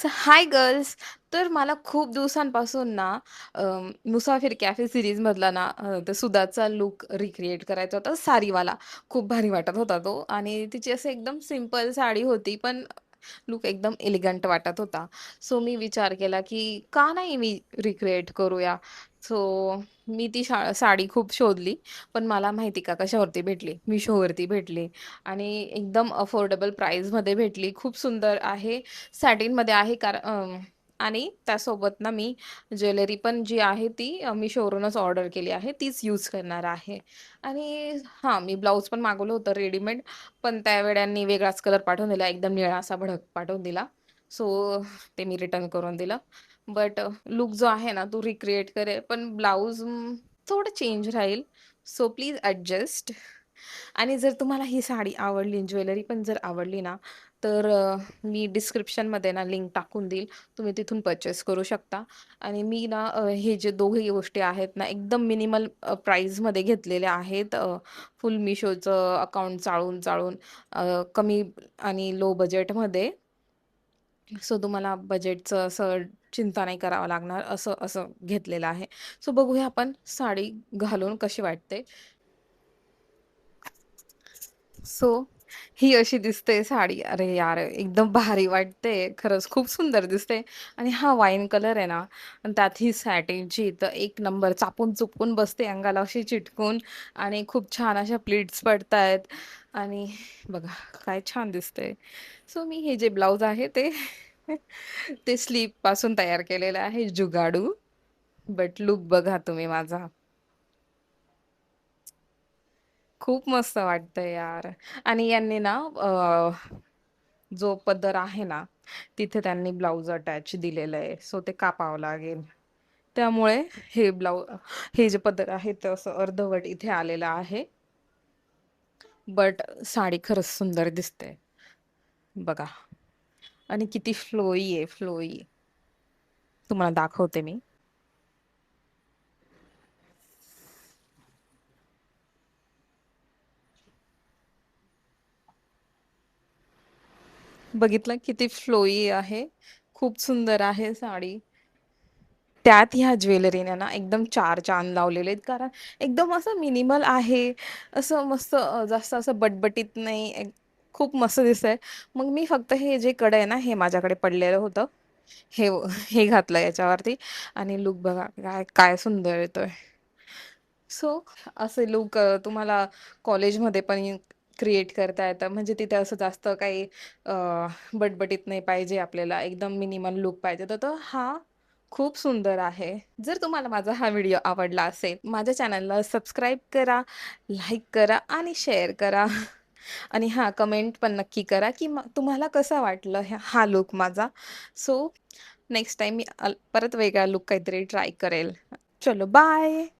Hi girls. तर मला खूप दिवसांपासून ना मुसाफिर कॅफे सीरीजमधला ना तो सुधाचा लुक रिक्रिएट करायचा होता साडीवाला. खूप भारी वाटत होता तो आणि तिची असं एकदम सिंपल साडी होती, पण लुक एकदम एलिगंट वाटत होता. सो मी विचार केला, की का नाही मी रिक्रिएट करूया? सो मी ती साडी खूप शोधली, पण मला माहिती का कशावरती भेटली? Mishoवरती भेटली आणि एकदम अफोर्डेबल प्राईसमध्ये भेटली. खूप सुंदर आहे. सॅटिनमध्ये आहे आणि त्यासोबत ना मी ज्वेलरी पण जी आहे ती Mishoवरूनच ऑर्डर केली आहे. तीच यूज करणार आहे. आणि हां, मी ब्लाउज पण मागवलं होतं रेडीमेड, पण त्या वेळाने वेगळाच कलर पाठवून दिला. एकदम निळा असा भडक पाठवून दिला. सो ते मी रिटर्न करून दिलं. बट लूक जो आहे ना, तो रिक्रिएट करेल, पण ब्लाउज थोडं चेंज राहील. So please adjust. आणि जर तुम्हाला ही साडी आवडली, ज्वेलरी पण जर आवडली ना, तर मी डिस्क्रिप्शनमध्ये ना लिंक टाकून देईल. तुम्ही तिथून परचेस करू शकता. आणि मी ना हे जे दोघेही गोष्टी आहेत ना, एकदम मिनिमल प्राईसमध्ये घेतलेल्या आहेत. फुल Mishoचं अकाउंट चाळून कमी आणि लो बजेटमध्ये. सो तुम्हाला बजेटचं असं चिंता नाही करावं लागणार, असं असं घेतलेलं आहे. सो बघूया आपण साडी घालून कशी वाटते. सो ही अशी दिसते साडी. अरे यार, एकदम भारी वाटते. खरंच खूप सुंदर दिसते. आणि हा वाईन कलर आहे ना, आणि त्यात ही सॅटिनची तर एक नंबर चापून चुपकून बसते अंगाला अशी चिटकून. आणि खूप छान अशा प्लीट्स पडतायत. आणि बघा काय छान दिसते. सो मी हे जे ब्लाउज आहे ते ते स्लीप पासून तयार केलेलं आहे, जुगाडू. बट लुक बघा तुम्ही माझा. खूप मस्त वाटतंय यार. आणि यांनी ना जो पदर आहे ना, तिथे त्यांनी ब्लाउज अटॅच दिलेलं आहे. सो ते कापावं लागेल. त्यामुळे हे जे पदर आहे ते असं अर्धवट इथे आलेलं आहे. बट साडी खरंच सुंदर दिसते. बघा. आणि किती फ्लोई आहे, फ्लोई. तुम्हाला दाखवते मी. बघितलं किती फ्लोई आहे. खूप सुंदर आहे साडी. त्यात ह्या ज्वेलरीने ना एकदम चार चांद लावलेले आहेत, कारण एकदम असं मिनिमल आहे. असं मस्त जास्त असं बटबटीत नाही. खूप मस्त दिसतंय. मग मी फक्त हे जे कडं आहे ना, हे माझ्याकडे पडलेलं होतं. हे घातलं याच्यावरती. आणि लुक बघा काय काय सुंदर येतोय. सो असे लुक तुम्हाला कॉलेजमध्ये पण क्रिएट करता येतं. म्हणजे तिथे असं जास्त काही बटबटीत नाही पाहिजे आपल्याला. एकदम मिनिमल लुक पाहिजे. तर तो हा खूप सुंदर आहे. जर तुम्हाला माझा हा व्हिडिओ आवडला असेल, माझ्या चॅनलला सबस्क्राईब करा, लाईक करा आणि शेअर करा. आणि हां, कमेंट पण नक्की करा, की तुम्हाला कसा वाटलं हा लूक माझा. सो नेक्स्ट टाईम मी परत वेगळा लूक काहीतरी ट्राय करेल. चलो बाय.